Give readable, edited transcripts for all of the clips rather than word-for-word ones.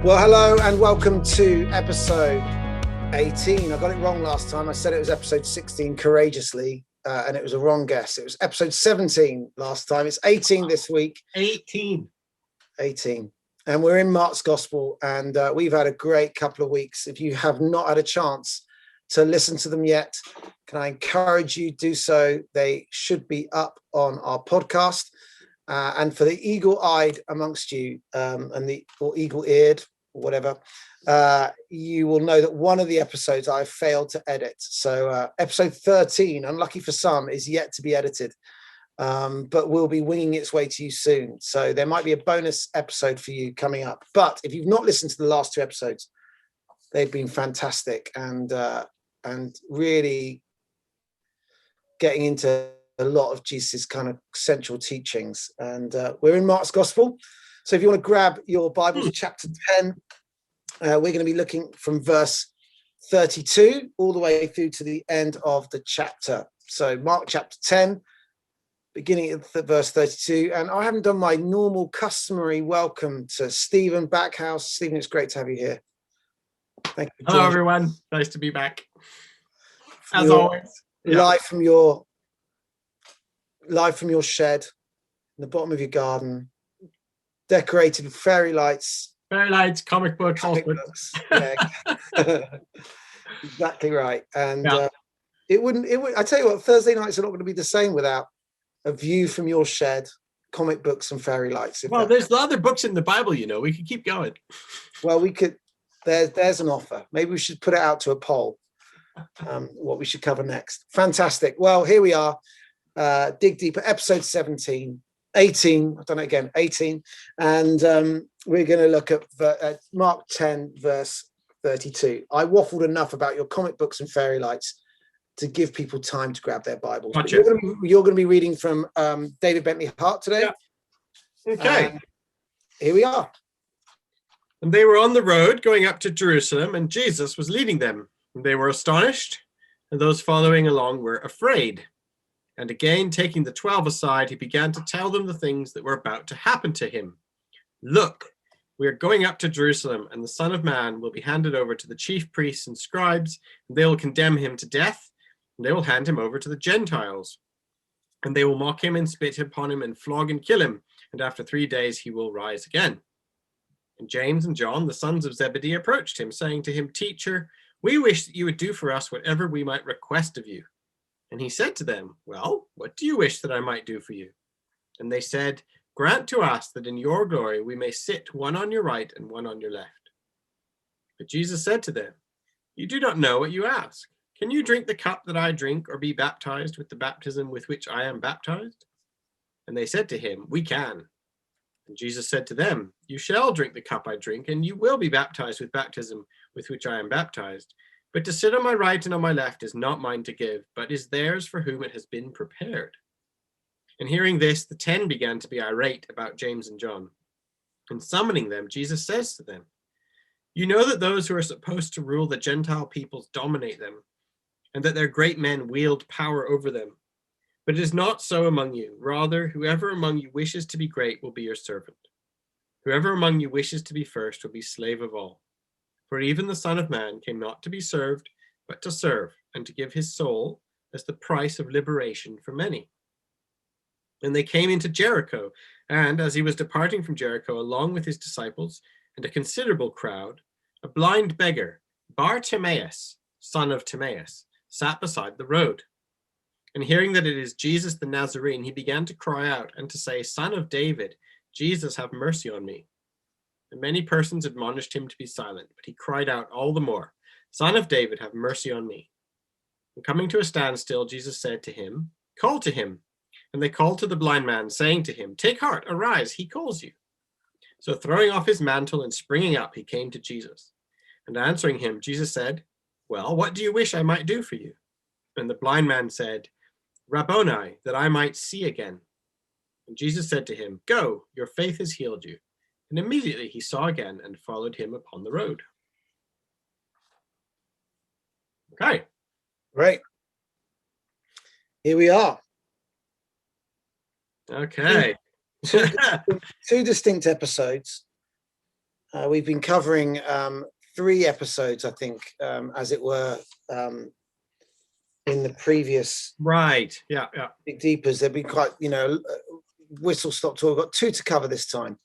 Well, hello and welcome to episode 18. I got it wrong last time. I said it was episode 16 courageously, and it was a wrong guess. It was episode 17 last time. It's 18 this week. 18. And we're in Mark's Gospel, and we've had a great couple of weeks. If you have not had a chance to listen to them yet, can I encourage you to do so? They should be up on our podcast. And for the eagle-eyed amongst you, or eagle-eared, or whatever, you will know that one of the episodes I failed to edit. So episode 13, unlucky for some, is yet to be edited, but will be winging its way to you soon. So there might be a bonus episode for you coming up. But if you've not listened to the last two episodes, they've been fantastic and really getting into a lot of Jesus' kind of central teachings. And we're in Mark's Gospel. So if you want to grab your Bibles, chapter 10, we're going to be looking from verse 32 all the way through to the end of the chapter. So Mark chapter 10, beginning at verse 32. And I haven't done my normal customary welcome to Stephen Backhouse. Stephen, it's great to have you here. Thank you. Hello, everyone. Nice to be back. As always. Live from your shed in the bottom of your garden, decorated with fairy lights, comic books. Yeah. Exactly right. And it would I tell you what, Thursday nights are not going to be the same without a view from your shed, comic books and fairy lights. Well, there's other books in the Bible, we could keep going. Well, we could. There's an offer. Maybe we should put it out to a poll, what we should cover next. Fantastic. Well, here we are. Dig deeper, episode 18, I've done it again, 18, and we're going to look at Mark 10 verse 32. I waffled enough about your comic books and fairy lights to give people time to grab their Bibles. Gotcha. You're going to be reading from David Bentley Hart today. Yeah. Okay. Here we are. And they were on the road going up to Jerusalem, and Jesus was leading them. And they were astonished, and those following along were afraid. And again, taking the 12 aside, he began to tell them the things that were about to happen to him. Look, we are going up to Jerusalem, and the Son of Man will be handed over to the chief priests and scribes, and they will condemn him to death, and they will hand him over to the Gentiles. And they will mock him and spit upon him and flog and kill him, and after 3 days he will rise again. And James and John, the sons of Zebedee, approached him, saying to him, Teacher, we wish that you would do for us whatever we might request of you. And he said to them, Well, what do you wish that I might do for you? And they said, Grant to us that in your glory we may sit one on your right and one on your left. But Jesus said to them, You do not know what you ask. Can you drink the cup that I drink, or be baptized with the baptism with which I am baptized? And they said to him, We can. And Jesus said to them, You shall drink the cup I drink, and you will be baptized with baptism with which I am baptized. But to sit on my right and on my left is not mine to give, but is theirs for whom it has been prepared. And hearing this, the 10 began to be irate about James and John. And summoning them, Jesus says to them, You know that those who are supposed to rule the Gentile peoples dominate them, and that their great men wield power over them. But it is not so among you. Rather, whoever among you wishes to be great will be your servant. Whoever among you wishes to be first will be slave of all. For even the Son of Man came not to be served, but to serve, and to give his soul as the price of liberation for many. And they came into Jericho, and as he was departing from Jericho along with his disciples and a considerable crowd, a blind beggar, Bartimaeus, son of Timaeus, sat beside the road. And hearing that it is Jesus the Nazarene, he began to cry out and to say, Son of David, Jesus, have mercy on me. And many persons admonished him to be silent, but he cried out all the more, Son of David, have mercy on me. And coming to a standstill, Jesus said to him, Call to him. And they called to the blind man, saying to him, Take heart, arise, he calls you. So throwing off his mantle and springing up, he came to Jesus. And answering him, Jesus said, Well, what do you wish I might do for you? And the blind man said, Rabboni, that I might see again. And Jesus said to him, Go, your faith has healed you. And immediately he saw again and followed him upon the road. Okay. Great. Here we are. Okay. Two distinct episodes. We've been covering 3 episodes, I think, as it were, in the previous Yeah. Big Deepers. They've been quite, whistle stop tour. We've got 2 to cover this time.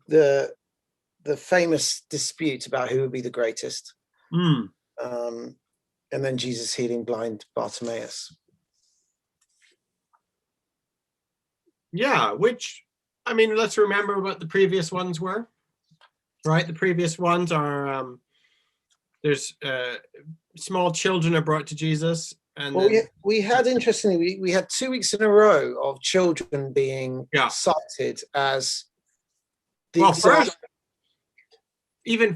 The famous dispute about who would be the greatest, and then Jesus healing blind Bartimaeus. Yeah, which, I mean, let's remember what the previous ones were, right? The previous ones are, there's small children are brought to Jesus. And well, then, we had, interestingly, we had 2 weeks in a row of children being cited as the example.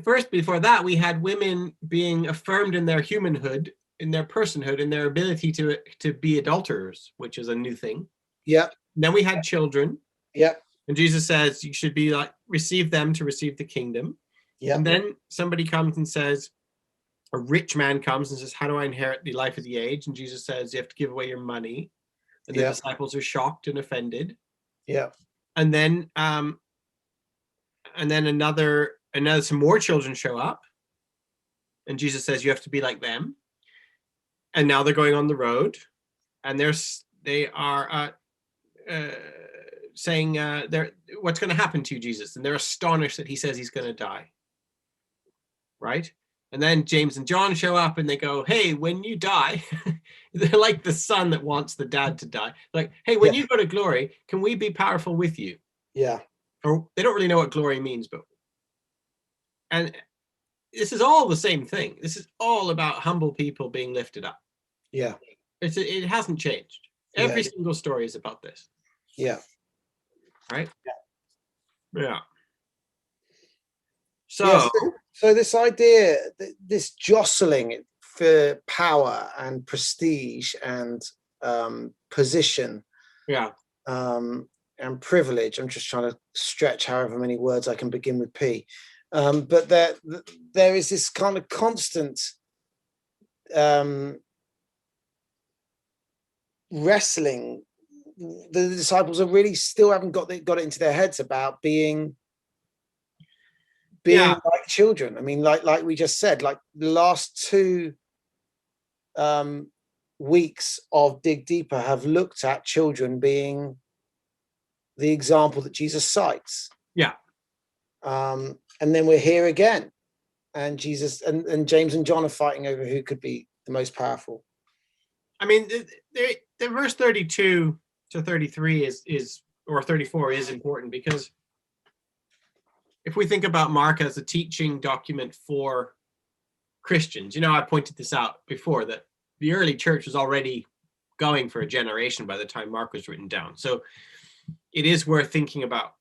First, before that, we had women being affirmed in their humanhood, in their personhood, in their ability to be adulterers, which is a new thing. Yeah. And then we had children. Yeah. And Jesus says you should be like, receive them to receive the kingdom. Yeah. And then somebody comes and says, a rich man comes and says, how do I inherit the life of the age? And Jesus says, you have to give away your money. And the disciples are shocked and offended. Yeah. And then some more children show up. And Jesus says, you have to be like them. And now they're going on the road. And they are saying, what's going to happen to you, Jesus? And they're astonished that he says he's going to die. Right? And then James and John show up and they go, hey, when you die, they're like the son that wants the dad to die. Like, hey, when you go to glory, can we be powerful with you? Yeah. Or they don't really know what glory means, and this is all the same thing. This is all about humble people being lifted up. Yeah. It hasn't changed. Every single story is about this. Yeah. Right? Yeah. So this idea, this jostling for power and prestige and position, and privilege. I'm just trying to stretch however many words I can begin with P. But there is this kind of constant wrestling. The disciples are really still haven't got it into their heads about being like children. I mean, like we just said, like the last 2 weeks of Dig Deeper have looked at children being the example that Jesus cites. Yeah. And then we're here again, and Jesus and James and John are fighting over who could be the most powerful. I mean, the verse 32 to 33 is or 34 is important, because if we think about Mark as a teaching document for Christians, I pointed this out before, that the early church was already going for a generation by the time Mark was written down. So it is worth thinking about,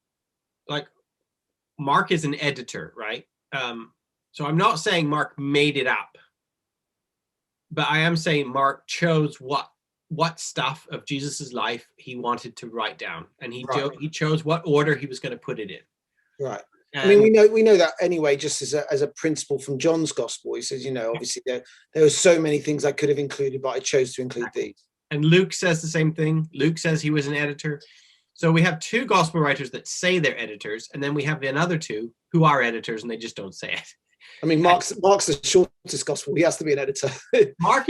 like, Mark is an editor, right? So I'm not saying Mark made it up, but I am saying Mark chose what stuff of Jesus's life he wanted to write down, and he chose what order he was going to put it in. Right. And I mean, we know that anyway, just as a principle from John's gospel. He says, obviously there were so many things I could have included, but I chose to include these. And Luke says the same thing. Luke says he was an editor. So we have 2 gospel writers that say they're editors, and then we have another 2 who are editors and they just don't say it. I mean, Mark's the shortest gospel. He has to be an editor. Mark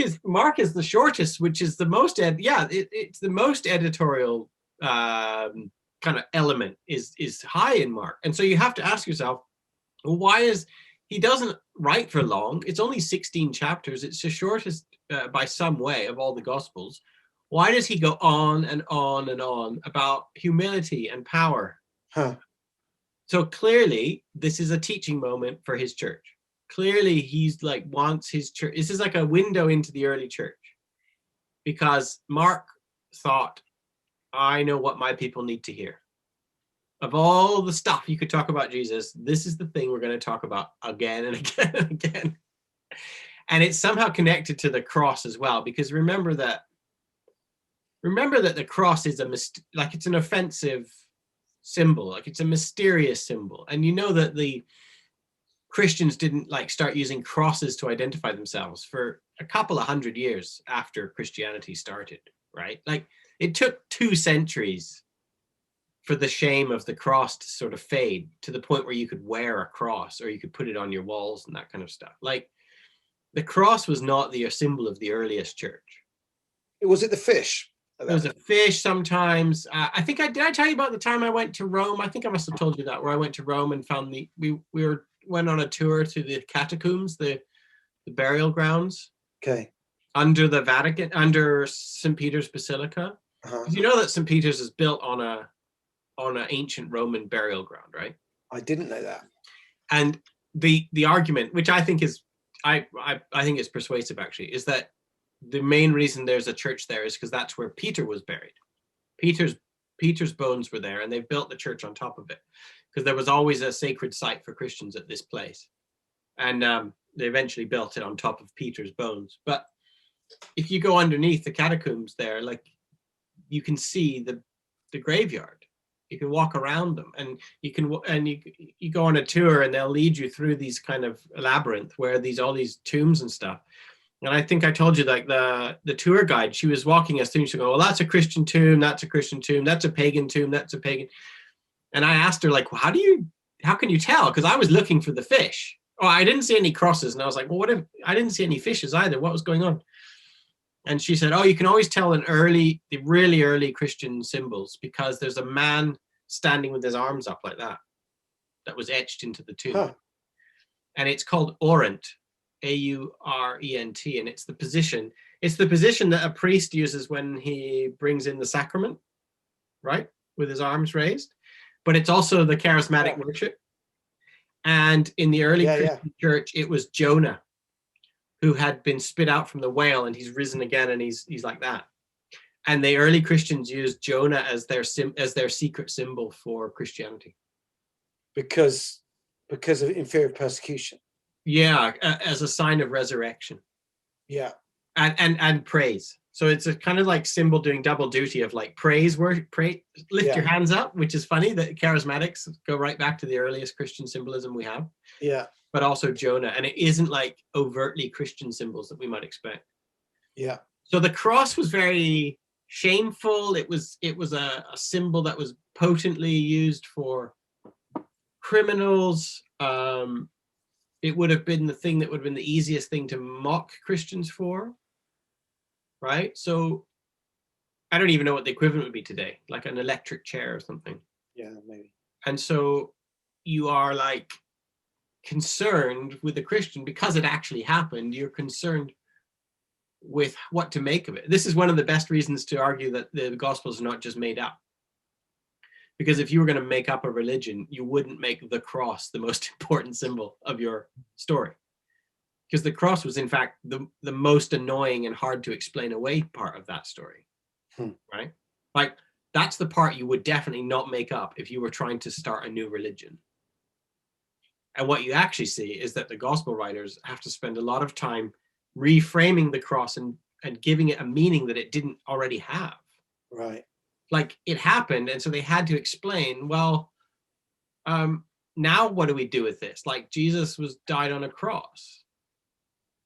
is the shortest, which is the most it's the most editorial kind of element is high in Mark. And so you have to ask yourself, well, why is he doesn't write for long? It's only 16 chapters. It's the shortest by some way of all the gospels. Why does he go on and on and on about humility and power? So clearly this is a teaching moment for his church. Clearly he's like wants his church. This is like a window into the early church, because Mark thought, I know what my people need to hear. Of all the stuff you could talk about Jesus, this is the thing we're going to talk about again and again and again. And it's somehow connected to the cross as well, because remember that the cross is it's an offensive symbol, like it's a mysterious symbol. And that the Christians didn't start using crosses to identify themselves for a couple of 100 years after Christianity started, right? Like it took 2 centuries for the shame of the cross to sort of fade to the point where you could wear a cross or you could put it on your walls and that kind of stuff. Like, the cross was not the symbol of the earliest church. Was it the fish? There was a fish sometimes. I think did I tell you about the time I went to Rome? I think I must have told you that, where I went to Rome and found went on a tour to the catacombs, the burial grounds. Okay. Under the Vatican, under St. Peter's Basilica. You know that St. Peter's is built on an ancient Roman burial ground, right? I didn't know that. And the argument, which I think is I think is persuasive actually, is that the main reason there's a church there is because that's where Peter was buried. Peter's bones were there, and they've built the church on top of it because there was always a sacred site for Christians at this place, and they eventually built it on top of Peter's bones. But if you go underneath the catacombs there, like, you can see the graveyard. You can walk around them, and you go on a tour, and they'll lead you through these kind of labyrinth where all these tombs and stuff. And I think I told you, like, the tour guide, she was walking us through, and she go, well, that's a Christian tomb, that's a Christian tomb, that's a pagan tomb, that's a pagan. And I asked her, like, well, how can you tell? Because I was looking for the fish. Oh, I didn't see any crosses. And I was like, well, what if I didn't see any fishes either? What was going on? And she said, oh, you can always tell the really early Christian symbols because there's a man standing with his arms up like that was etched into the tomb. Huh. And it's called Orant, Aurent, and it's the position that a priest uses when he brings in the sacrament, right? With his arms raised. But it's also the charismatic worship. And in the early Christian church, it was Jonah, who had been spit out from the whale, and he's risen again, and he's like that. And the early Christians used Jonah as their secret symbol for Christianity, because of inferior persecution. Yeah, as a sign of resurrection. Yeah, and praise. So it's a kind of like symbol doing double duty of like praise, lift your hands up, which is funny that charismatics go right back to the earliest Christian symbolism we have. Yeah. But also Jonah, and it isn't like overtly Christian symbols that we might expect. Yeah. So the cross was very shameful. It was a symbol that was potently used for criminals. It would have been the thing that would have been the easiest thing to mock Christians for, right? So I don't even know what the equivalent would be today, like an electric chair or something. Yeah, maybe. And so you are like concerned with the Christian because it actually happened. You're concerned with what to make of it. This is one of the best reasons to argue that the Gospels are not just made up. Because if you were going to make up a religion, you wouldn't make the cross the most important symbol of your story. Because the cross was, in fact, the most annoying and hard to explain away part of that story. Right? Like, that's the part you would definitely not make up if you were trying to start a new religion. And what you actually see is that the gospel writers have to spend a lot of time reframing the cross and giving it a meaning that it didn't already have. Right. Like, it happened, and so they had to explain, well, now what do we do with this? Like, Jesus died on a cross.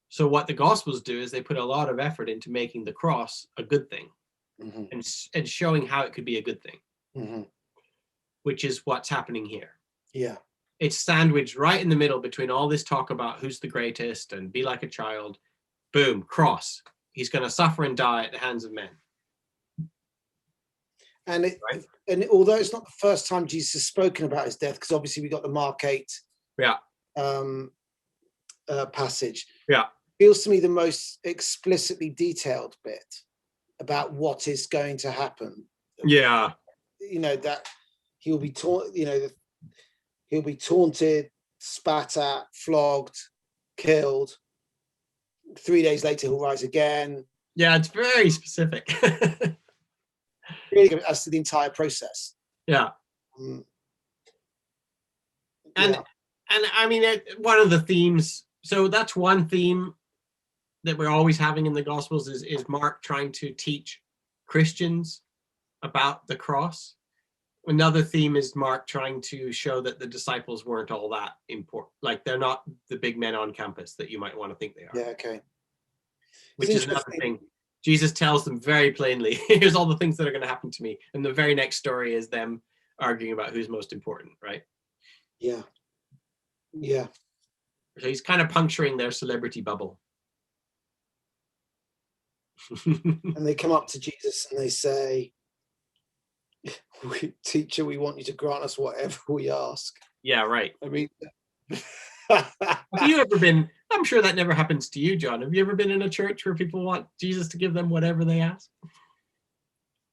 So what the Gospels do is they put a lot of effort into making the cross a good thing, and showing how it could be a good thing, which is what's happening here. Yeah. It's sandwiched right in the middle between all this talk about who's the greatest and be like a child. Boom, cross. He's going to suffer and die at the hands of men. And although it's not the first time Jesus has spoken about his death, because obviously we got the Mark 8 passage. Yeah. Feels to me the most explicitly detailed bit about what is going to happen. Yeah. You know, that he'll be he'll be taunted, spat at, flogged, killed. 3 days later he'll rise again. Yeah, it's very specific. Really, as to the entire process. Yeah. And I mean, one of the themes, so that's one theme that we're always having in the Gospels is Mark trying to teach Christians about the cross. Another theme is Mark trying to show that the disciples weren't all that important. Like, they're not the big men on campus that you might want to think they are. Yeah, okay. Which is another thing. Jesus tells them very plainly, here's all the things that are going to happen to me. And the very next story is them arguing about who's most important, right? Yeah. Yeah. So he's kind of puncturing their celebrity bubble. And they come up to Jesus and they say, teacher, we want you to grant us whatever we ask. Yeah, right. I mean, have you ever been, I'm sure that never happens to you, John. Have you ever been in a church where people want Jesus to give them whatever they ask?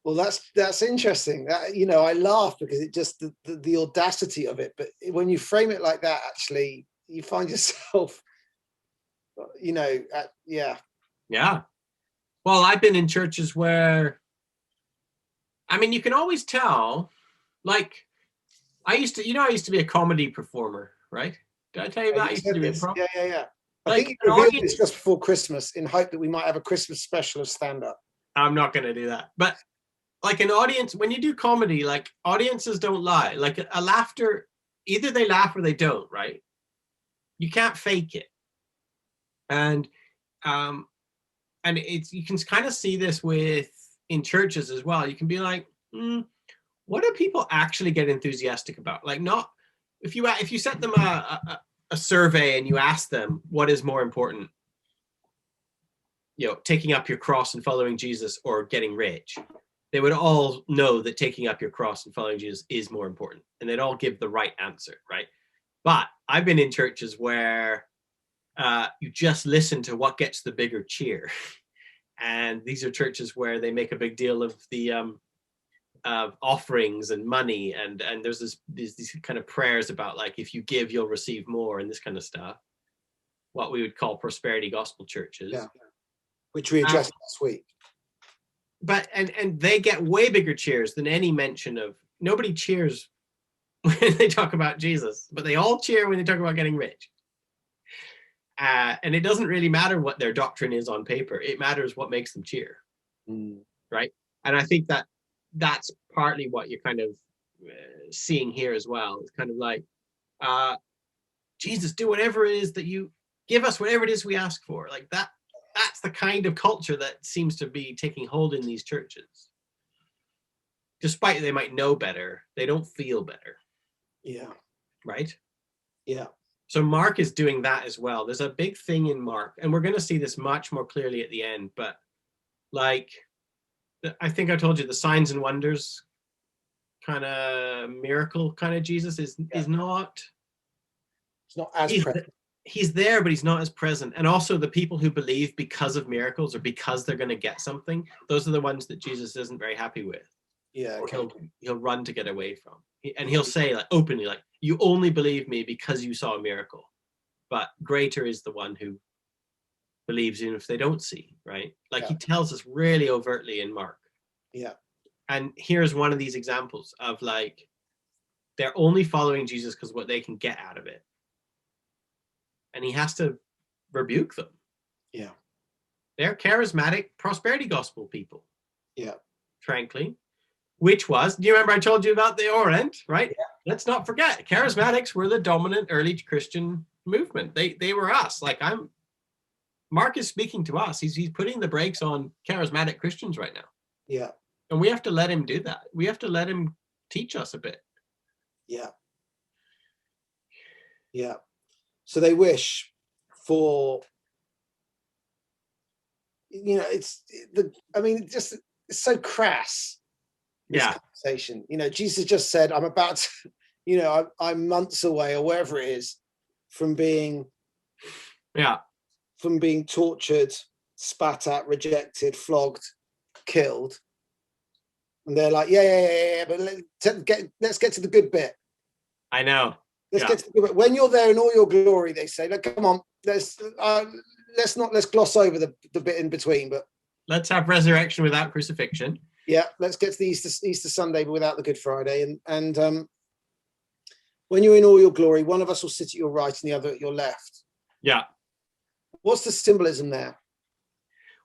well, that's interesting. That, you know, I laugh because it just the audacity of it. But when you frame it like that, actually, you find yourself, you know, yeah. Yeah. Well, I've been in churches where, I mean, you can always tell, like, I used to be a comedy performer, right? Did I tell you that? I used to do improv. Yeah. I Like, think you revealed this just before Christmas in hope that we might have a Christmas special of stand-up. I'm not going to do that. But like an audience, when you do comedy, like audiences don't lie. Like a laughter, either they laugh or they don't, right? You can't fake it. And it's, you can kind of see this in churches as well. You can be like, what do people actually get enthusiastic about? Like, not if you set them a survey and you ask them what is more important, you know, taking up your cross and following Jesus or getting rich, they would all know that taking up your cross and following Jesus is more important, and they'd all give the right answer, right? But I've been in churches where you just listen to what gets the bigger cheer. And these are churches where they make a big deal of the offerings and money, and there's these kind of prayers about, like, if you give, you'll receive more, and this kind of stuff. What we would call prosperity gospel churches. Yeah. Which we addressed last week. But and they get way bigger cheers than any mention of, nobody cheers when they talk about Jesus, but they all cheer when they talk about getting rich. And it doesn't really matter what their doctrine is on paper. It matters what makes them cheer. Right? And I think that's partly what you're kind of seeing here as well. It's kind of like, Jesus, do whatever it is that you give us, whatever it is we ask for. Like that's the kind of culture that seems to be taking hold in these churches. Despite they might know better, they don't feel better. Yeah. Right? Yeah. So Mark is doing that as well. There's a big thing in Mark, and we're going to see this much more clearly at the end, but like, I think I told you the signs and wonders kind of miracle kind of Jesus is not. It's not as present. He's there, but he's not as present. And also the people who believe because of miracles or because they're going to get something, those are the ones that Jesus isn't very happy with. Yeah. Okay. He'll run to get away from. And he'll say, like, openly, like, you only believe me because you saw a miracle. But greater is the one who believes even if they don't see, right? Like, he tells us really overtly in Mark. Yeah. And here's one of these examples of, like, they're only following Jesus because what they can get out of it. And he has to rebuke them. Yeah. They're charismatic prosperity gospel people. Yeah. Frankly. Which was, do you remember I told you about the Orient, right? Yeah. Let's not forget, charismatics were the dominant early Christian movement. They were us. Like, Mark is speaking to us. He's putting the brakes on charismatic Christians right now. Yeah. And we have to let him do that. We have to let him teach us a bit. Yeah. Yeah. So they wish for, you know, it's so crass. This conversation, you know, Jesus just said, I'm about to, you know, I'm months away or wherever it is from being tortured, spat at, rejected, flogged, killed. And they're like, yeah, but let's get to the good bit. I know. Let's get to the good bit. When you're there in all your glory, they say, look, come on, let's gloss over the bit in between, but let's have resurrection without crucifixion. Yeah, let's get to the Easter Sunday, but without the Good Friday. And when you're in all your glory, one of us will sit at your right and the other at your left. Yeah. What's the symbolism there?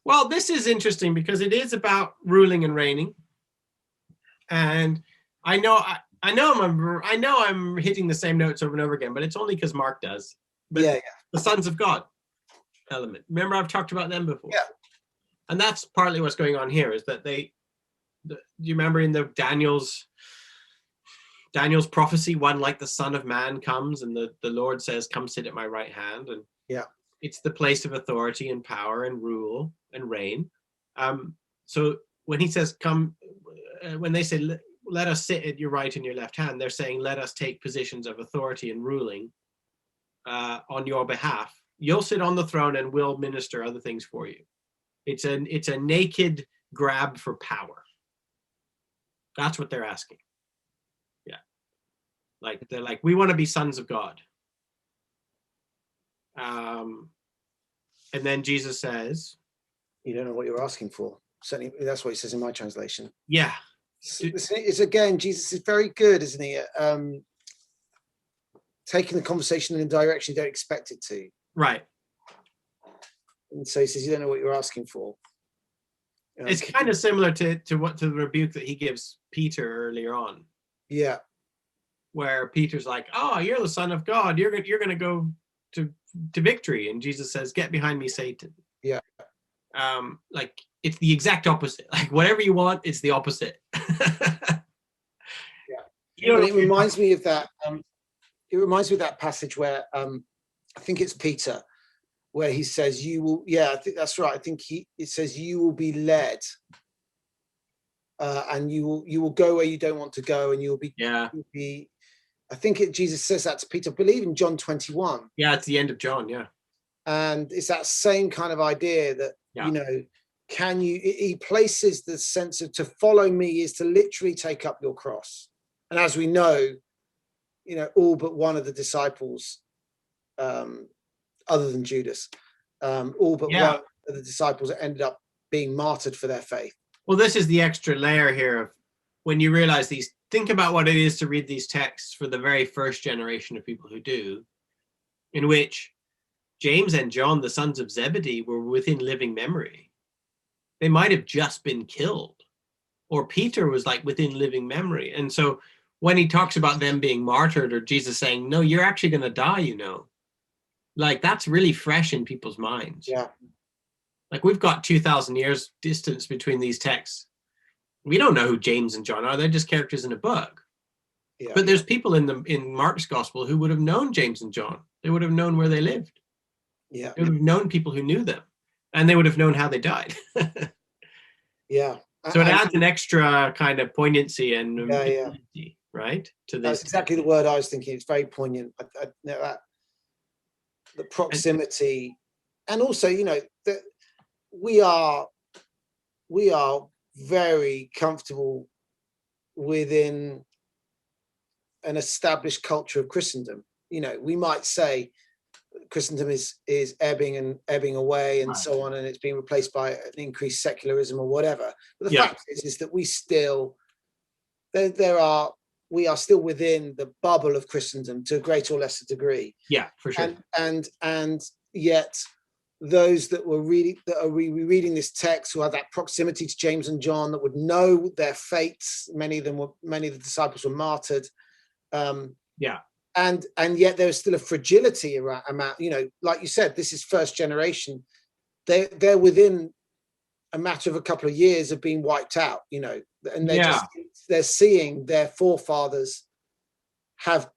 Well, this is interesting because it is about ruling and reigning. And I know I'm hitting the same notes over and over again, but it's only because Mark does. But the sons of God element. Remember, I've talked about them before. Yeah. And that's partly what's going on here, is that do you remember in the Daniel's Daniel's prophecy, one like the Son of Man comes, and the Lord says, come sit at my right hand. And Yeah. it's the place of authority and power and rule and reign. So when he says, come, when they say, let us sit at your right and your left hand, they're saying, let us take positions of authority and ruling on your behalf. You'll sit on the throne and we'll minister other things for you. It's a naked grab for power. That's what they're asking. Yeah. Like, they're like, we want to be sons of God. And then Jesus says, You don't know what you're asking for. Certainly, that's what he says in my translation. yeah. It's again, Jesus is very good, isn't he? Taking the conversation in a direction you don't expect it to. Right. And so he says, you don't know what you're asking for. It's kind of similar to the rebuke that he gives Peter earlier on. Yeah. Where Peter's like, oh, you're the Son of God. You're going to go to victory. And Jesus says, get behind me, Satan. Yeah. Like, it's the exact opposite. Like, whatever you want, it's the opposite. Yeah. It reminds me of that. It reminds me of that passage where I think it's Peter, where he says, you will, yeah, I think that's right. I think it says you will be led and you will go where you don't want to go, and you'll be, I think Jesus says that to Peter, I believe in John 21. Yeah, it's the end of John, yeah. And it's that same kind of idea that, you know, he places the sense of to follow me is to literally take up your cross. And as we know, you know, all but one of the disciples, other than Judas, all but one of the disciples ended up being martyred for their faith. Well, this is the extra layer here of when you realize these, think about what it is to read these texts for the very first generation of people who do, in which James and John, the sons of Zebedee, were within living memory. They might have just been killed, or Peter was like within living memory. And so when he talks about them being martyred, or Jesus saying, no, you're actually going to die, you know, like that's really fresh in people's minds. Yeah. Like we've got 2,000 years distance between these texts. We don't know who James and John are. They're just characters in a book. Yeah. But there's people in Mark's gospel who would have known James and John. They would have known where they lived. Yeah. They would have known people who knew them, and they would have known how they died. Yeah. So it adds an extra kind of poignancy and right? To this. That's exactly the word I was thinking. It's very poignant. The proximity, and also, you know, that we are very comfortable within an established culture of Christendom. You know, we might say Christendom is ebbing away and so on, and it's being replaced by an increased secularism or whatever. But the fact is that we still we are still within the bubble of Christendom to a greater or lesser degree. Yeah, for sure. And yet those that are reading this text, who have that proximity to James and John, that would know their fates, many of the disciples were martyred. And yet there's still a fragility around, you know, like you said, this is first generation. They're within a matter of a couple of years of being wiped out, you know, and they're seeing their forefathers have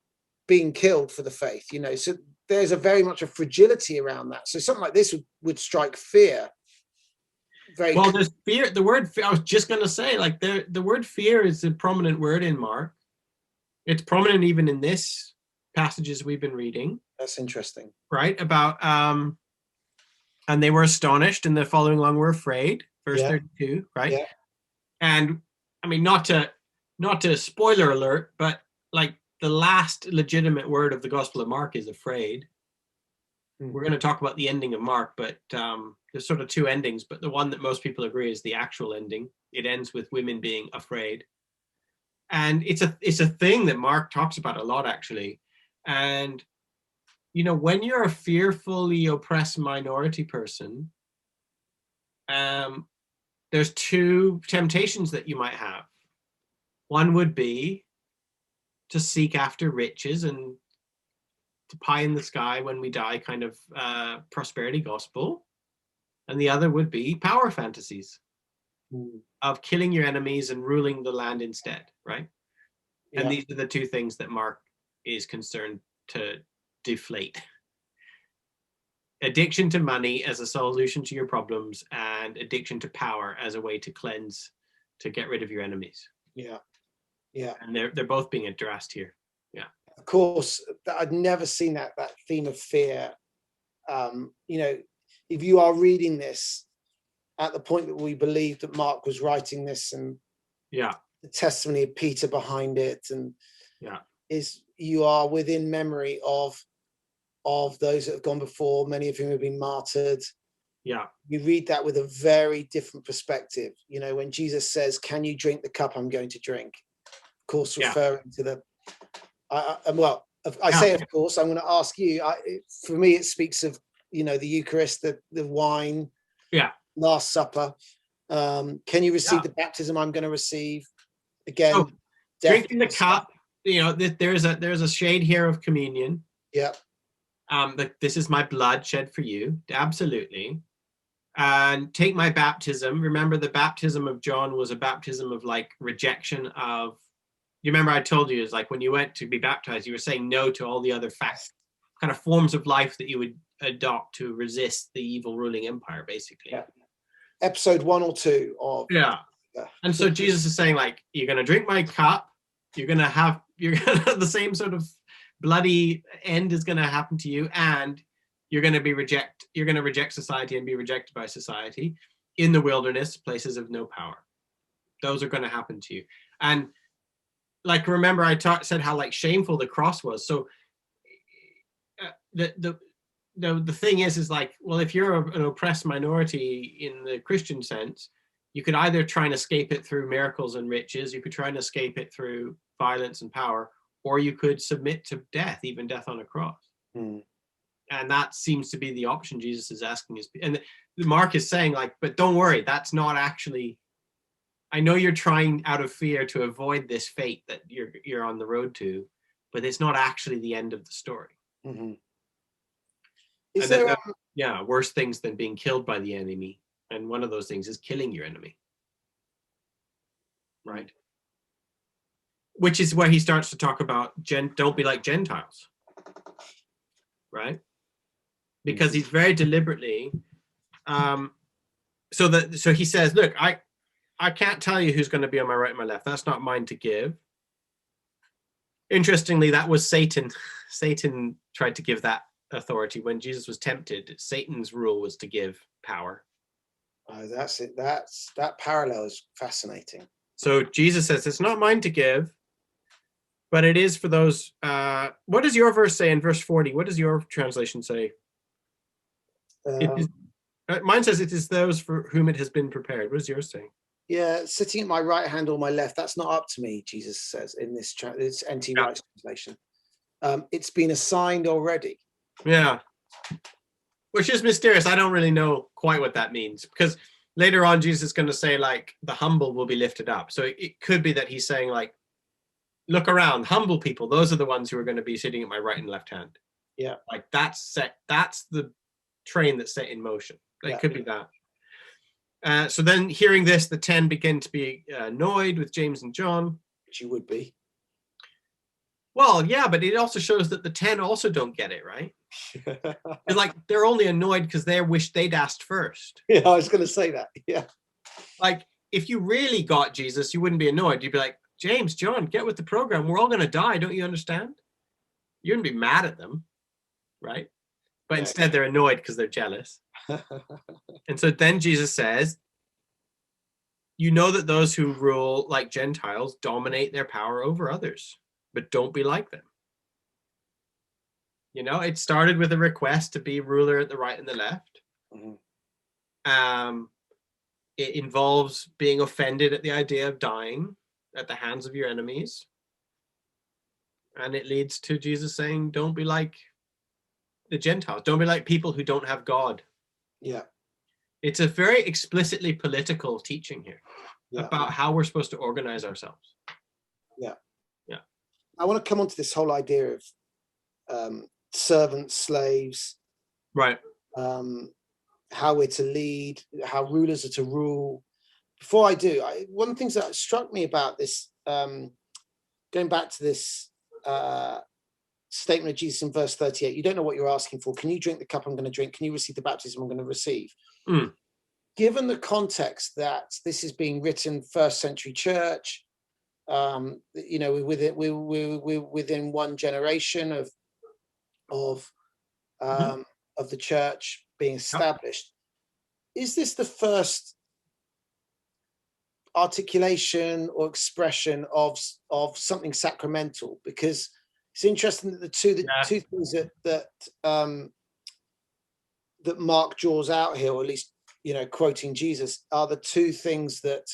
been killed for the faith, you know. So there's a very much a fragility around that. So something like this would strike fear. Well, there's fear. The word fear, I was just going to say, like the word fear is a prominent word in Mark. It's prominent even in this passages we've been reading. That's interesting. Right? About, and they were astonished, and the following along were afraid. Verse 32, right? Yeah. And I mean, not to spoiler alert, but like the last legitimate word of the Gospel of Mark is afraid. We're going to talk about the ending of Mark, but there's sort of two endings, but the one that most people agree is the actual ending. It ends with women being afraid. And it's a thing that Mark talks about a lot, actually. And, you know, when you're a fearfully oppressed minority person, there's two temptations that you might have. One would be to seek after riches and to pie in the sky when we die kind of prosperity gospel. And the other would be power fantasies of killing your enemies and ruling the land instead, right? And these are the two things that Mark is concerned to deflate. Addiction to money as a solution to your problems, and addiction to power as a way to cleanse, to get rid of your enemies. Yeah. And they're both being addressed here. Yeah. Of course, I'd never seen that theme of fear. If you are reading this at the point that we believe that Mark was writing this, and the testimony of Peter behind it, and is you are within memory of those that have gone before, many of whom have been martyred. You read that with a very different perspective. When Jesus says, "Can you drink the cup I'm going to drink?" Of course, referring to the I say, of course, I'm going to ask you. For me, it speaks of the Eucharist, the wine, Last Supper. Can you receive the baptism I'm going to receive? Again, so, drinking the cup. There's a shade here of communion. This is my blood shed for you. Absolutely. And take my baptism. Remember, the baptism of John was a baptism of like rejection of. You remember I told you, is like when you went to be baptized, you were saying no to all the other kind of forms of life that you would adopt to resist the evil ruling empire, basically. Episode 1 or 2 of. And so Jesus is saying, like, you're going to drink my cup. You're going to have the same sort of bloody end is going to happen to you, and you're going to reject society and be rejected by society in the wilderness, places of no power. Those are going to happen to you. And like, remember I said how like shameful the cross was. So the thing is like, well, if you're an oppressed minority in the Christian sense, you could either try and escape it through miracles and riches, you could try and escape it through violence and power, or you could submit to death, even death on a cross. And that seems to be the option Jesus is asking. And Mark is saying, like, but don't worry, that's not actually. I know you're trying out of fear to avoid this fate that you're on the road to, but it's not actually the end of the story. Is there worse things than being killed by the enemy, and one of those things is killing your enemy, right? Which is where he starts to talk about don't be like Gentiles, right? Because he's very deliberately. So he says, look, I can't tell you who's going to be on my right and my left. That's not mine to give. Interestingly, that was Satan. Satan tried to give that authority when Jesus was tempted. Satan's rule was to give power. Oh, that's it. That parallel is fascinating. So Jesus says, it's not mine to give, but it is for those. What does your verse say in verse 40? What does your translation say? Mine says it is those for whom it has been prepared. What does yours say? Yeah, sitting at my right hand or my left, that's not up to me, Jesus says in this it's NT Wright's translation. It's been assigned already. Yeah. Which is mysterious. I don't really know quite what that means, because later on Jesus is going to say, like, the humble will be lifted up. So it could be that he's saying, like, look around, humble people, those are the ones who are going to be sitting at my right and left hand. Yeah. Like, that's the train that's set in motion. It could be that. So then hearing this, the 10 begin to be annoyed with James and John. Which you would be. Well, yeah, but it also shows that the 10 also don't get it, right? It's like they're only annoyed because they wish they'd asked first. Yeah, I was going to say that. Yeah. Like, if you really got Jesus, you wouldn't be annoyed. You'd be like, James, John, get with the program. We're all going to die. Don't you understand? You wouldn't be mad at them, right? But instead they're annoyed because they're jealous. And so then Jesus says, you know that those who rule like Gentiles dominate their power over others, but don't be like them. It started with a request to be ruler at the right and the left. It involves being offended at the idea of dying at the hands of your enemies. And it leads to Jesus saying, don't be like the Gentiles. Don't be like people who don't have God. Yeah. It's a very explicitly political teaching here about how we're supposed to organize ourselves. Yeah. Yeah. I want to come on to this whole idea of servants, slaves. Right. How we're to lead, how rulers are to rule. Before I do, one of the things that struck me about this going back to this statement of Jesus in verse 38, you don't know what you're asking for. Can you drink the cup I'm going to drink? Can you receive the baptism I'm going to receive? Given the context that this is being written first century church, we're within one generation of the church being established. Is this the first articulation or expression of something sacramental? Because it's interesting that the two things that Mark draws out here, or at least quoting Jesus, are the two things that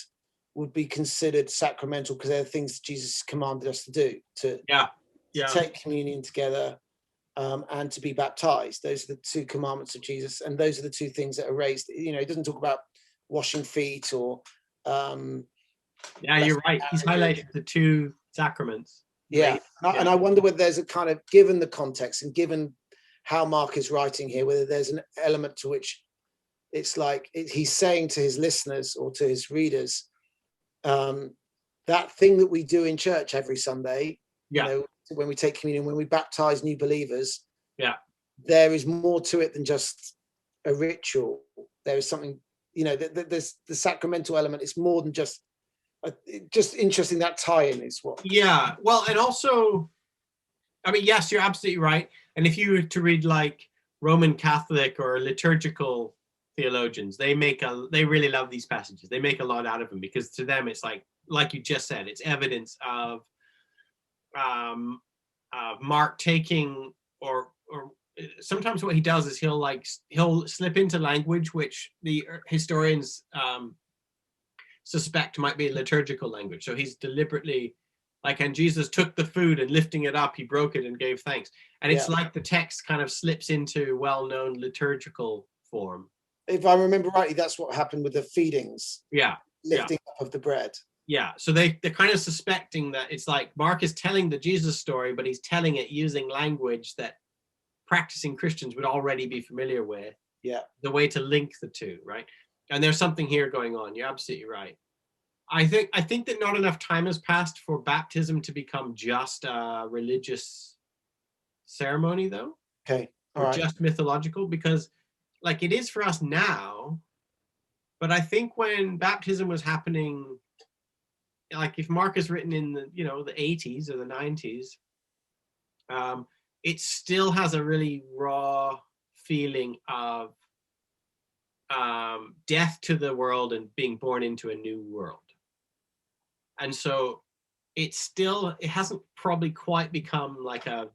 would be considered sacramental, because they're the things that Jesus commanded us to do, to take communion together, and to be baptized. Those are the two commandments of Jesus, and those are the two things that are raised. It doesn't talk about washing feet or you're right. He's highlighted the two sacraments. And I wonder whether there's a kind of, given the context and given how Mark is writing here, whether there's an element to which it's like he's saying to his listeners or to his readers, that thing that we do in church every Sunday, when we take communion, when we baptize new believers, there is more to it than just a ritual. There is something, there's the sacramental element. It's more than just interesting. That tie-in is what. Yeah. Well, and also, I mean, yes, you're absolutely right. And if you were to read like Roman Catholic or liturgical theologians, they really love these passages. They make a lot out of them, because to them it's like you just said, it's evidence of Mark taking, or sometimes what he does is he'll slip into language which the historians suspect might be liturgical language. So he's deliberately and Jesus took the food and lifting it up, he broke it and gave thanks. And it's like the text kind of slips into well-known liturgical form. If I remember rightly, that's what happened with the feedings. Lifting up of the bread. So they're kind of suspecting that it's like Mark is telling the Jesus story, but he's telling it using language that practicing Christians would already be familiar with. The way to link the two, right? And there's something here going on. You're absolutely right. I think that not enough time has passed for baptism to become just a religious ceremony, though. Okay. Or just mythological, because it is for us now. But I think when baptism was happening, if Mark is written in the the 80s or the 90s, it still has a really raw feeling of death to the world and being born into a new world. And so it hasn't probably quite become like a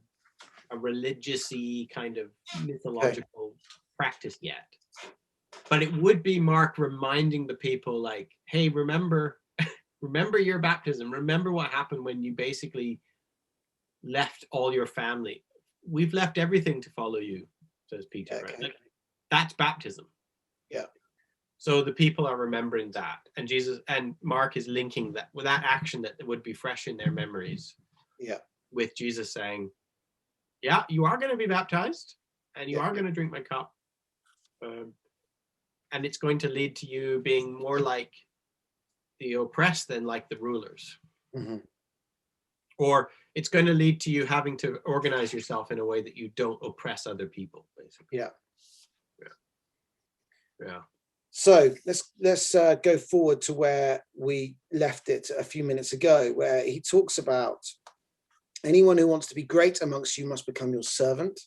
religious-y kind of mythological practice yet. But it would be Mark reminding the people hey, remember your baptism. Remember what happened when you basically left all your family. We've left everything to follow you, says Peter, right? That's baptism. So the people are remembering that, and Jesus and Mark is linking that with that action that would be fresh in their memories. With Jesus saying, you are going to be baptized, and you are going to drink my cup, and it's going to lead to you being more like the oppressed than like the rulers. Or it's going to lead to you having to organize yourself in a way that you don't oppress other people, basically. So let's go forward to where we left it a few minutes ago, where he talks about anyone who wants to be great amongst you must become your servant.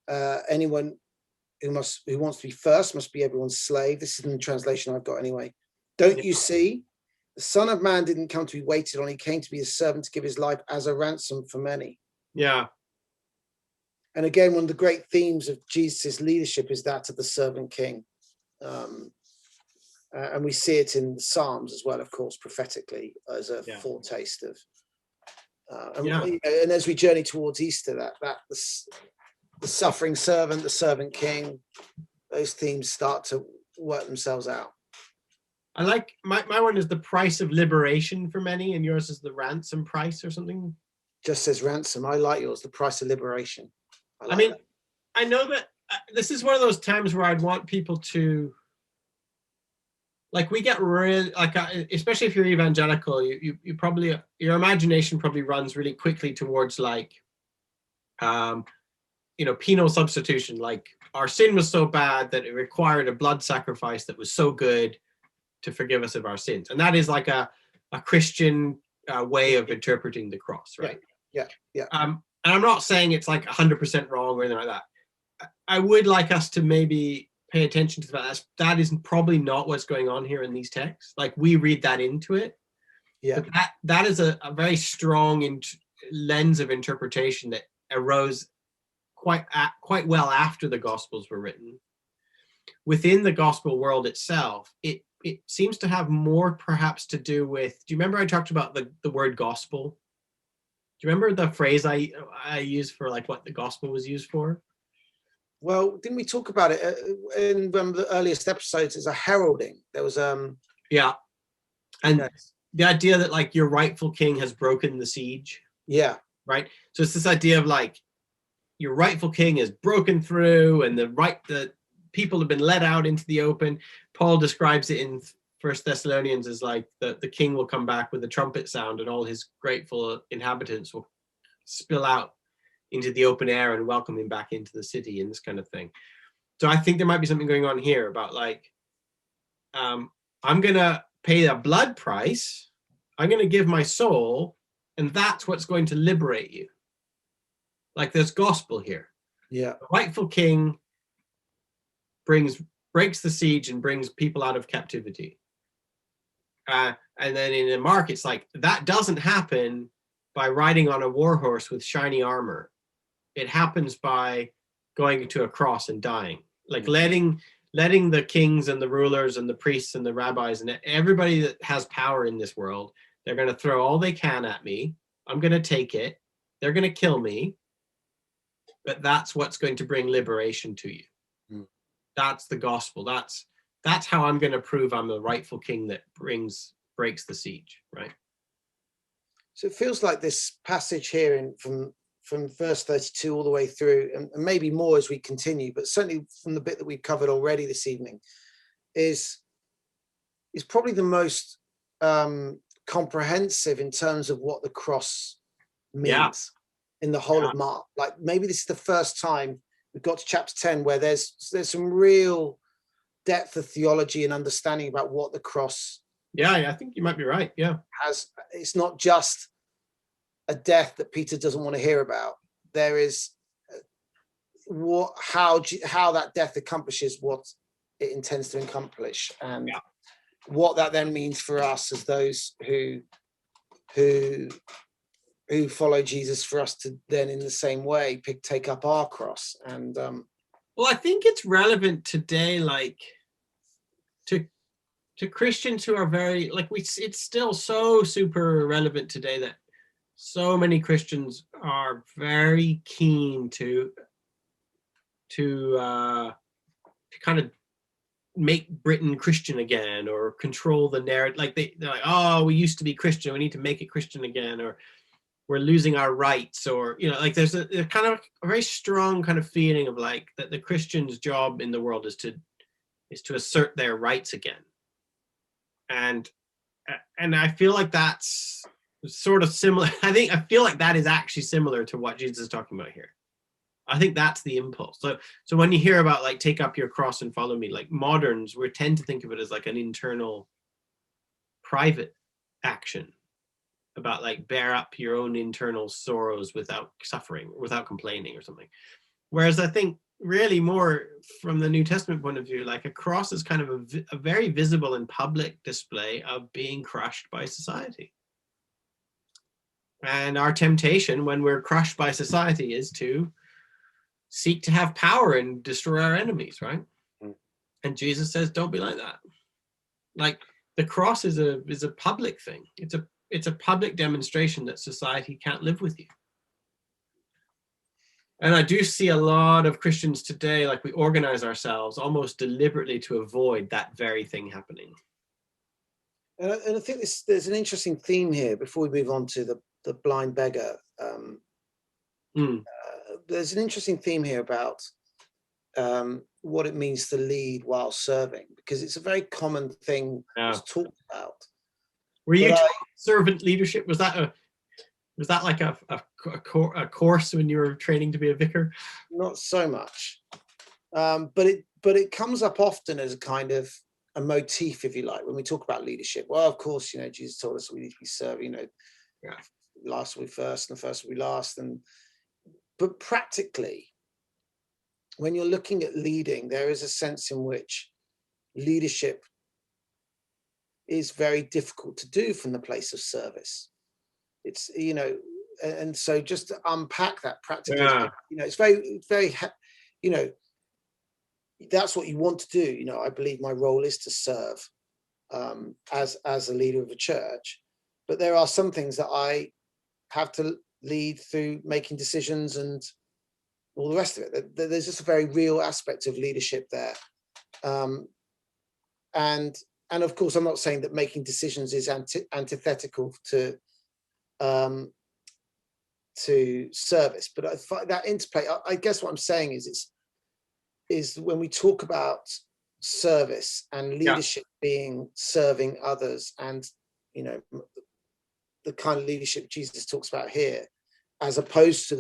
Anyone who wants to be first must be everyone's slave. This is in the translation I've got anyway. Don't you see? The Son of Man didn't come to be waited on. He came to be a servant, to give his life as a ransom for many. And again, one of the great themes of Jesus' leadership is that of the servant king. And we see it in the Psalms as well, of course, prophetically, as a foretaste of. And as we journey towards Easter, that the suffering servant, the servant king, those themes start to work themselves out. I like my one is the price of liberation for many, and yours is the ransom price or something. Just says ransom. I like yours, the price of liberation. I mean, that. I know that this is one of those times where I'd want people to like we get really like, especially if you're evangelical, you probably, your imagination probably runs really quickly towards like, penal substitution. Like our sin was so bad that it required a blood sacrifice that was so good to forgive us of our sins, and that is like a Christian way of interpreting the cross, right? Yeah. And I'm not saying it's like 100% wrong or anything like that. I would like us to maybe pay attention to that. That is probably not what's going on here in these texts. Like we read that into it. Yeah. But that is a very strong lens of interpretation that arose quite well after the Gospels were written. Within the Gospel world itself, it seems to have more perhaps to do with, do you remember I talked about the word gospel? Do you remember the phrase I used for like what the gospel was used for? Well, didn't we talk about it in one of the earliest episodes as a heralding? There was yeah, and the idea that like your rightful king has broken the siege. Yeah. Right. So it's this idea of like your rightful king is broken through, and the people have been let out into the open. Paul describes it in 1 Thessalonians as like the king will come back with a trumpet sound, and all his grateful inhabitants will spill out into the open air and welcome him back into the city, and this kind of thing. So I think there might be something going on here about like, I'm going to pay a blood price. I'm going to give my soul, and that's what's going to liberate you. Like there's gospel here. Yeah. The rightful king breaks the siege and brings people out of captivity. And then in Mark, it's like that doesn't happen by riding on a war horse with shiny armor. It happens by going to a cross and dying, like letting the kings and the rulers and the priests and the rabbis and everybody that has power in this world, they're going to throw all they can at me. I'm going to take it. They're going to kill me. But that's what's going to bring liberation to you. That's the gospel. That's how I'm going to prove I'm the rightful king that breaks the siege, right? So it feels like this passage here from verse 32 all the way through, and maybe more as we continue, but certainly from the bit that we've covered already this evening, is probably the most comprehensive in terms of what the cross means in the whole of Mark. Like maybe this is the first time we've got to chapter 10 where there's some real depth of theology and understanding about what the cross. Yeah, I think you might be right. Yeah, it's not just a death that Peter doesn't want to hear about. There is how that death accomplishes what it intends to accomplish, and what that then means for us as those who follow Jesus, for us to then in the same way take up our cross. And well, I think it's relevant today, like to Christians who are very like it's still so super relevant today that so many Christians are very keen to kind of make Britain Christian again, or control the narrative. Like they're like, oh, we used to be Christian, we need to make it Christian again, or we're losing our rights, or like there's a kind of a very strong kind of feeling of like that the Christian's job in the world is to assert their rights again. And I feel like that's sort of similar. I feel like that is actually similar to what Jesus is talking about here. I think that's the impulse. So when you hear about like take up your cross and follow me, like moderns, we tend to think of it as like an internal private action about like bear up your own internal sorrows without suffering, without complaining or something. Whereas I think really more from the New Testament point of view, like a cross is kind of a very visible and public display of being crushed by society. And our temptation when we're crushed by society is to seek to have power and destroy our enemies, right? And Jesus says, don't be like that. Like the cross is a public thing. It's a public demonstration that society can't live with you. And I do see a lot of Christians today, like we organize ourselves almost deliberately to avoid that very thing happening. And I think there's an interesting theme here before we move on to the blind beggar. There's an interesting theme here about what it means to lead while serving, because it's a very common thing that's talked about. Were you taught servant leadership? Was that like a course when you were training to be a vicar? Not so much, but it comes up often as a kind of a motif, if you like, when we talk about leadership. Well, of course, Jesus told us we need to be serving, last will be first and the first will be last. But practically, when you're looking at leading, there is a sense in which leadership is very difficult to do from the place of service. It's, and so just to unpack that practically, it's very, that's what you want to do. I believe my role is to serve as a leader of a church, but there are some things that I have to lead through making decisions and all the rest of it. There's just a very real aspect of leadership there. And of course, I'm not saying that making decisions is antithetical to service, but I find that interplay. I guess what I'm saying is when we talk about service and leadership being serving others, and the kind of leadership Jesus talks about here, as opposed to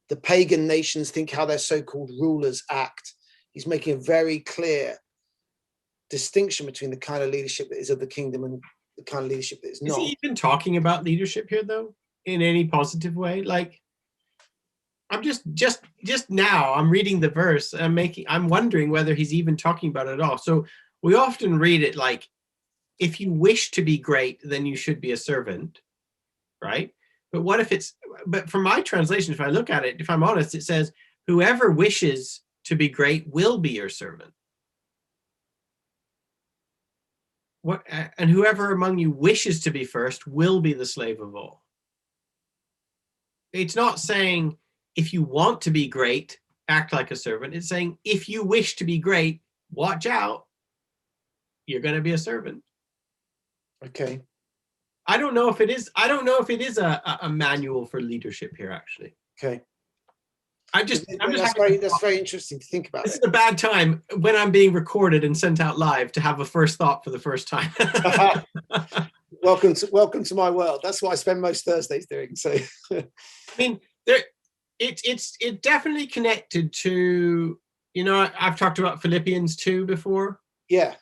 the pagan nations think how their so-called rulers act. He's making a very clear distinction between the kind of leadership that is of the kingdom and the kind of leadership that is not. Is he even talking about leadership here, though, in any positive way? Like, I'm just now I'm reading the verse and I'm wondering whether he's even talking about it at all. So we often read it like, if you wish to be great, then you should be a servant, right? But what if but from my translation, if I look at it, if I'm honest, it says, whoever wishes to be great will be your servant. And whoever among you wishes to be first will be the slave of all. It's not saying if you want to be great, act like a servant. It's saying if you wish to be great, watch out, you're going to be a servant. Okay. I don't know if it is a manual for leadership here, actually. Okay. That's very interesting to think about. This is a bad time when I'm being recorded and sent out live to have a first thought for the first time. Welcome to my world. That's what I spend most Thursdays doing. So, I mean, it's definitely connected to, I've talked about Philippians 2 before. Yeah.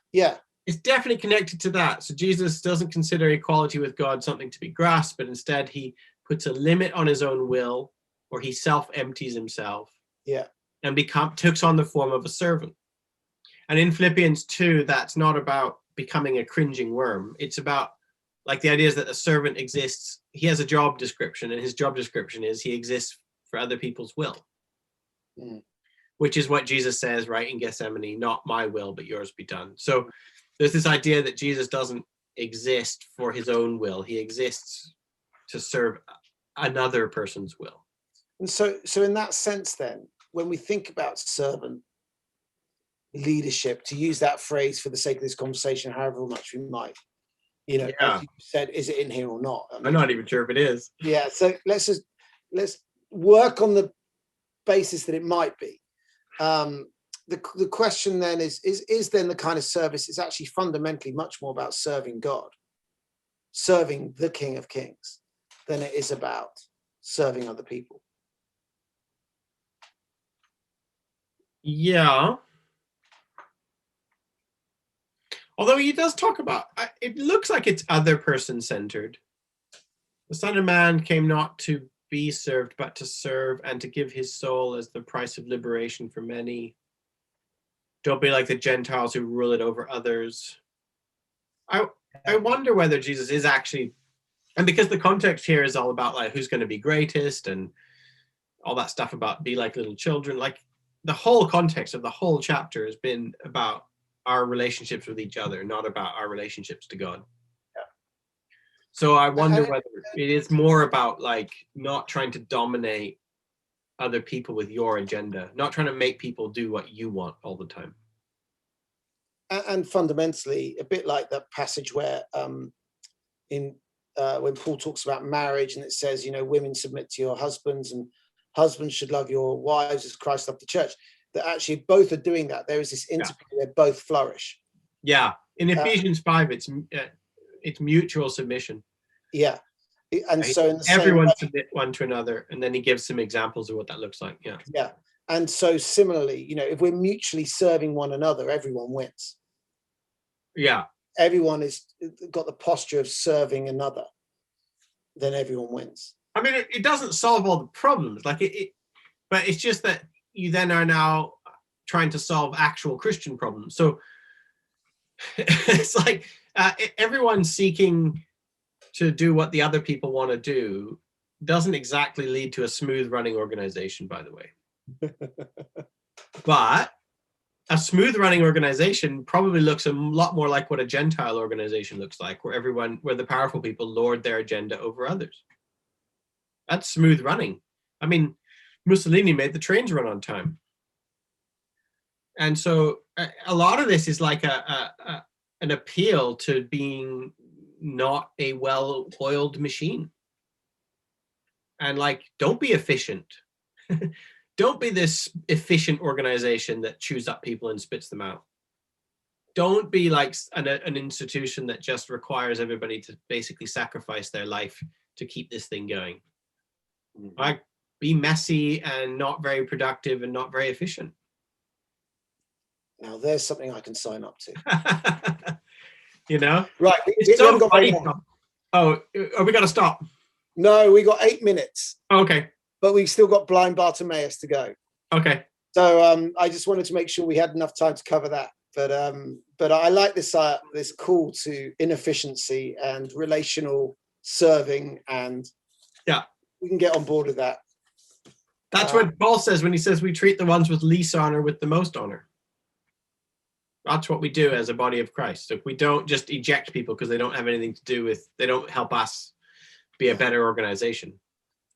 It's definitely connected to that. So Jesus doesn't consider equality with God something to be grasped, but instead he puts a limit on his own will, or he self-empties himself. Yeah. And takes on the form of a servant. And in Philippians 2, that's not about becoming a cringing worm. It's about, like, the idea is that a servant exists. He has a job description, and his job description is he exists for other people's will. Which is what Jesus says, right, in Gethsemane, not my will, but yours be done. So there's this idea that Jesus doesn't exist for his own will. He exists to serve another person's will. And so in that sense, then, when we think about servant leadership, to use that phrase for the sake of this conversation, however much we might, as you said, is it in here or not? I'm not even sure if it is. Yeah. So let's work on the basis that it might be. The question then is then the kind of service is actually fundamentally much more about serving God, serving the King of Kings, than it is about serving other people. Yeah. Although he does talk about, it looks like it's other person centered. The Son of Man came not to be served, but to serve and to give his soul as the price of liberation for many. Don't be like the Gentiles who rule it over others. I wonder whether Jesus is actually, and because the context here is all about like who's going to be greatest and all that stuff about be like little children, like the whole context of the whole chapter has been about our relationships with each other, not about our relationships to God. Yeah. So I wonder whether it is more about like not trying to dominate other people with your agenda, not trying to make people do what you want all the time. And fundamentally, a bit like that passage where when Paul talks about marriage and it says, women submit to your husbands and husbands should love your wives as Christ loved the church. that actually both are doing that. There is this interplay, they both flourish. Yeah. In Ephesians 5, it's mutual submission. Yeah. And so in the everyone same way, submit one to another, and then he gives some examples of what that looks like. Yeah. Yeah. And so similarly, if we're mutually serving one another, everyone wins. Yeah. Everyone is got the posture of serving another, then everyone wins. I mean, it doesn't solve all the problems, but it's just that you then are now trying to solve actual Christian problems. So it's like everyone seeking to do what the other people want to do doesn't exactly lead to a smooth running organization, by the way. But a smooth running organization probably looks a lot more like what a Gentile organization looks like, where the powerful people lord their agenda over others. That's smooth running. I mean, Mussolini made the trains run on time. And so a lot of this is like an appeal to being not a well-oiled machine. And like, don't be efficient. Don't be this efficient organization that chews up people and spits them out. Don't be like an institution that just requires everybody to basically sacrifice their life to keep this thing going. Like, be messy and not very productive and not very efficient. Now there's something I can sign up to. Right. It's so funny. Oh, we got to stop. No, we got 8 minutes. Okay. But we've still got blind Bartimaeus to go. Okay. So I just wanted to make sure we had enough time to cover that. But I like this call to inefficiency and relational serving, and we can get on board with that. That's what Paul says when he says we treat the ones with least honor with the most honor. That's what we do as a body of Christ. So we don't just eject people because they don't have anything to do with, they don't help us be a better organization.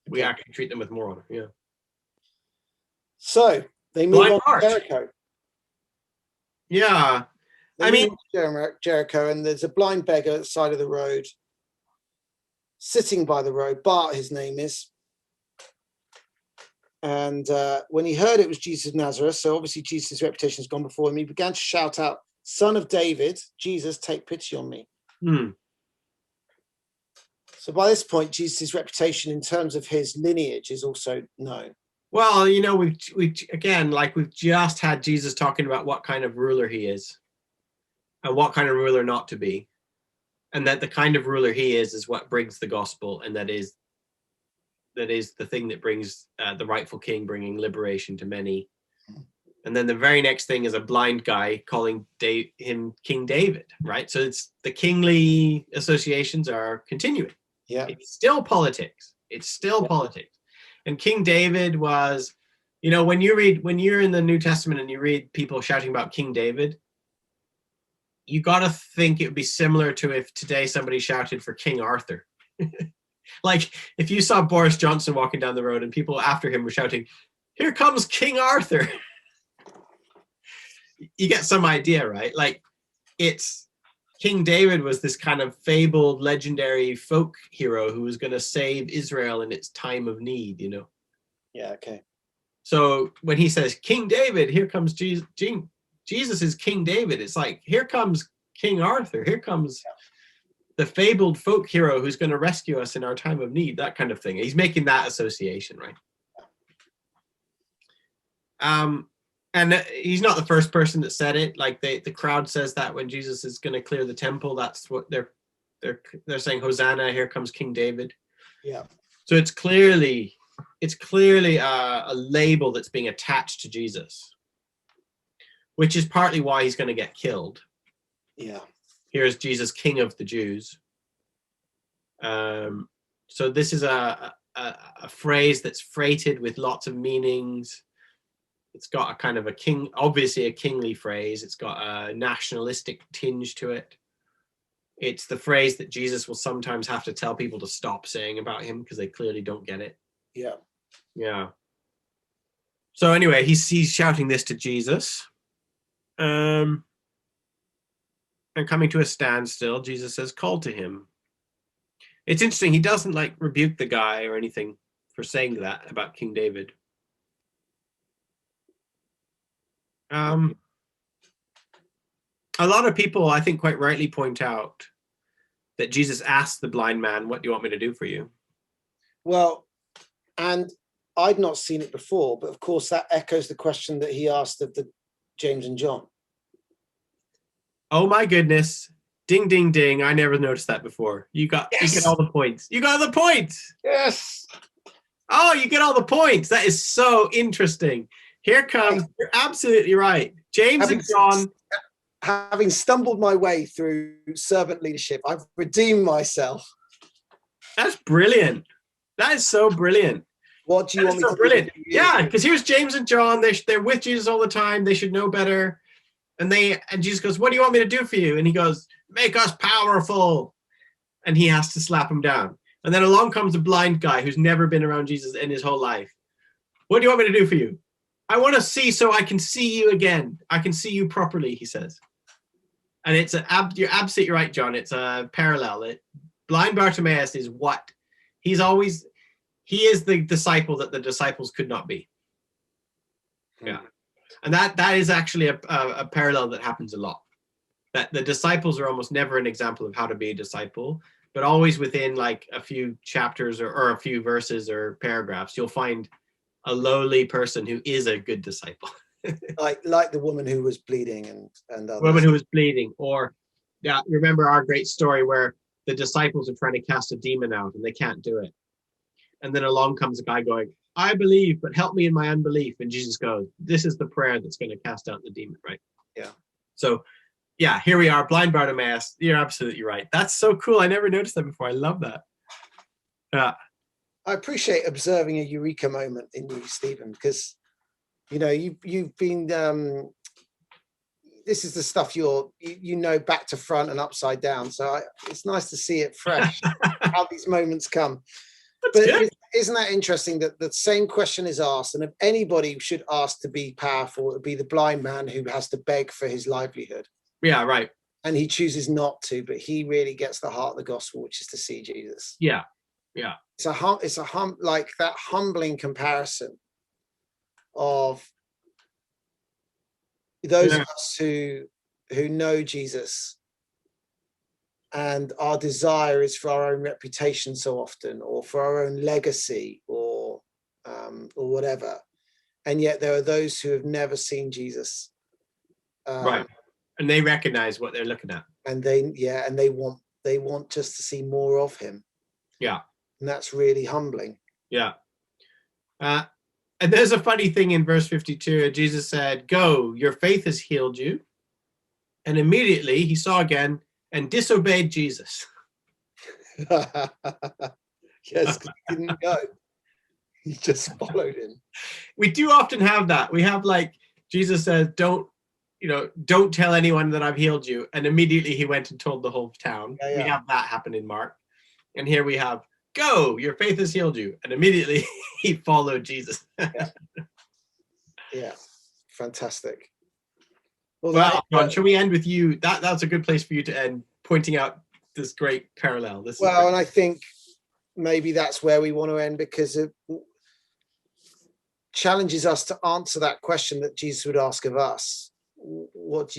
We actually treat them with more honor. Yeah. So they move on to Jericho. Yeah. Jericho, and there's a blind beggar at the side of the road, sitting by the road. Bart, his name is. And when he heard it was Jesus of Nazareth, so obviously Jesus' reputation has gone before him, he began to shout out, "Son of David, Jesus, take pity on me." So by this point, Jesus' reputation in terms of his lineage is also known. Well, we've just had Jesus talking about what kind of ruler he is and what kind of ruler not to be. And that the kind of ruler he is what brings the gospel, and that is the thing that brings the rightful king, bringing liberation to many. And then the very next thing is a blind guy calling him King David, right? So it's the kingly associations are continuing. Yeah, it's still politics. Politics. And King David was, when you're in the New Testament and you read people shouting about King David, you got to think it would be similar to if today somebody shouted for King Arthur. Like if you saw Boris Johnson walking down the road and people after him were shouting, "Here comes King Arthur." You get some idea, right? Like it's King David was this kind of fabled, legendary folk hero who was going to save Israel in its time of need, Yeah, okay. So when he says, "King David, here comes Jesus," Jesus is King David. It's like, here comes King Arthur. Here comes the fabled folk hero who's going to rescue us in our time of need, that kind of thing. He's making that association, right? And he's not the first person that said it. Like the crowd says that when Jesus is going to clear the temple, that's what they're saying, "Hosanna, here comes King David." Yeah. So it's clearly a label that's being attached to Jesus, which is partly why he's going to get killed. Yeah. Here's Jesus, King of the Jews. So this is a phrase that's freighted with lots of meanings. It's got a kind of obviously a kingly phrase. It's got a nationalistic tinge to it. It's the phrase that Jesus will sometimes have to tell people to stop saying about him because they clearly don't get it. Yeah. Yeah. So anyway, he's shouting this to Jesus. And coming to a standstill, Jesus says, "Call to him." It's interesting. He doesn't rebuke the guy or anything for saying that about King David. A lot of people, I think, quite rightly point out that Jesus asked the blind man, "What do you want me to do for you?" Well, and I'd not seen it before, but of course that echoes the question that he asked of the James and John. Oh my goodness. Ding, ding, ding. I never noticed that before. You get all the points. You got the points. Yes. Oh, you get all the points. That is so interesting. Here comes, you're absolutely right. James and John. Having stumbled my way through servant leadership, I've redeemed myself. That's brilliant. That is so brilliant. What do you want me to brilliant. do? Yeah, because here's James and John. They're with Jesus all the time. They should know better. And Jesus goes, "What do you want me to do for you?" And he goes, "Make us powerful." And he has to slap him down. And then along comes a blind guy who's never been around Jesus in his whole life. "What do you want me to do for you?" "I want to see so I can see you again. I can see you properly," he says. And you're absolutely right, John. It's a parallel. Blind Bartimaeus is what? He is the disciple that the disciples could not be. Yeah. And that is actually a parallel that happens a lot. That the disciples are almost never an example of how to be a disciple, but always within like a few chapters or a few verses or paragraphs, you'll find a lowly person who is a good disciple. like the woman who was bleeding and others. Woman who was bleeding, or remember our great story where the disciples are trying to cast a demon out and they can't do it. And then along comes a guy going, "I believe, but help me in my unbelief." And Jesus goes, "This is the prayer that's going to cast out the demon," right? Yeah. So, yeah, here we are, blind Bartimaeus. You're absolutely right. That's so cool. I never noticed that before. I love that. Yeah. I appreciate observing a eureka moment in you, Stephen, because you've been. This is the stuff you know back to front and upside down. So it's nice to see it fresh. How these moments come. But isn't that interesting that the same question is asked, and if anybody should ask to be powerful, it would be the blind man who has to beg for his livelihood. Yeah, right. And he chooses not to, but he really gets the heart of the gospel, which is to see Jesus. Yeah, yeah. It's like that humbling comparison of those of us who know Jesus, and our desire is for our own reputation so often, or for our own legacy, or whatever. And yet there are those who have never seen Jesus. Right. And they recognize what they're looking at. And they want just to see more of him. Yeah. And that's really humbling. Yeah. And there's a funny thing in verse 52. Jesus said, "Go, your faith has healed you." And immediately he saw again and disobeyed Jesus. Yes, because he didn't go. He just followed him. We do often have that. We have like Jesus says, don't tell anyone that I've healed you. And immediately he went and told the whole town. Yeah. We have that happen in Mark. And here we have, "Go, your faith has healed you." And immediately he followed Jesus. Yeah. Fantastic. Well, John, shall we end with you? That's a good place for you to end, pointing out this great parallel. And I think maybe that's where we want to end, because it challenges us to answer that question that Jesus would ask of us. What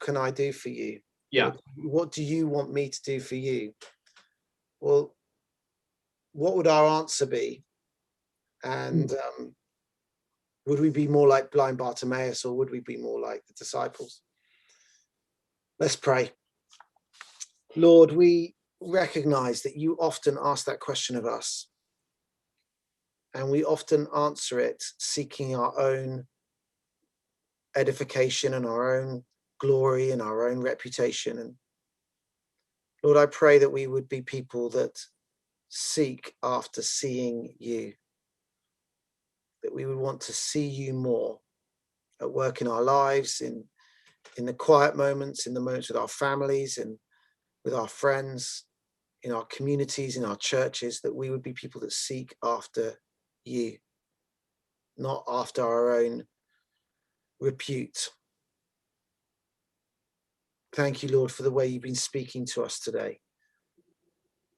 can I do for you? Yeah. What do you want me to do for you? Well, what would our answer be? And would we be more like blind Bartimaeus, or would we be more like the disciples? Let's pray. Lord, we recognize that you often ask that question of us, and we often answer it seeking our own edification and our own glory and our own reputation. And Lord, I pray that we would be people that seek after seeing you, that we would want to see you more at work in our lives, in the quiet moments, in the moments with our families and with our friends, in our communities, in our churches, that we would be people that seek after you, not after our own repute. Thank you, Lord, for the way you've been speaking to us today.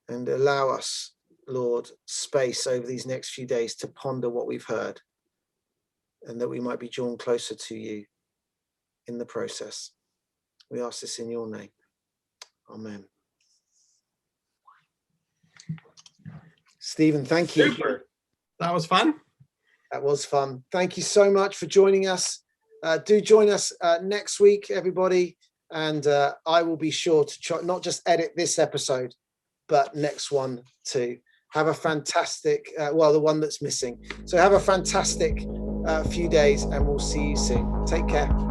And allow us, Lord, space over these next few days to ponder what we've heard, and that we might be drawn closer to you in the process. We ask this in your name. Amen. Stephen, thank you. Super. That was fun. That was fun. Thank you so much for joining us. Do join us next week, everybody. And I will be sure to try, not just edit this episode, but next one too. Have a fantastic, well, the one that's missing. So have a fantastic few days, and we'll see you soon. Take care.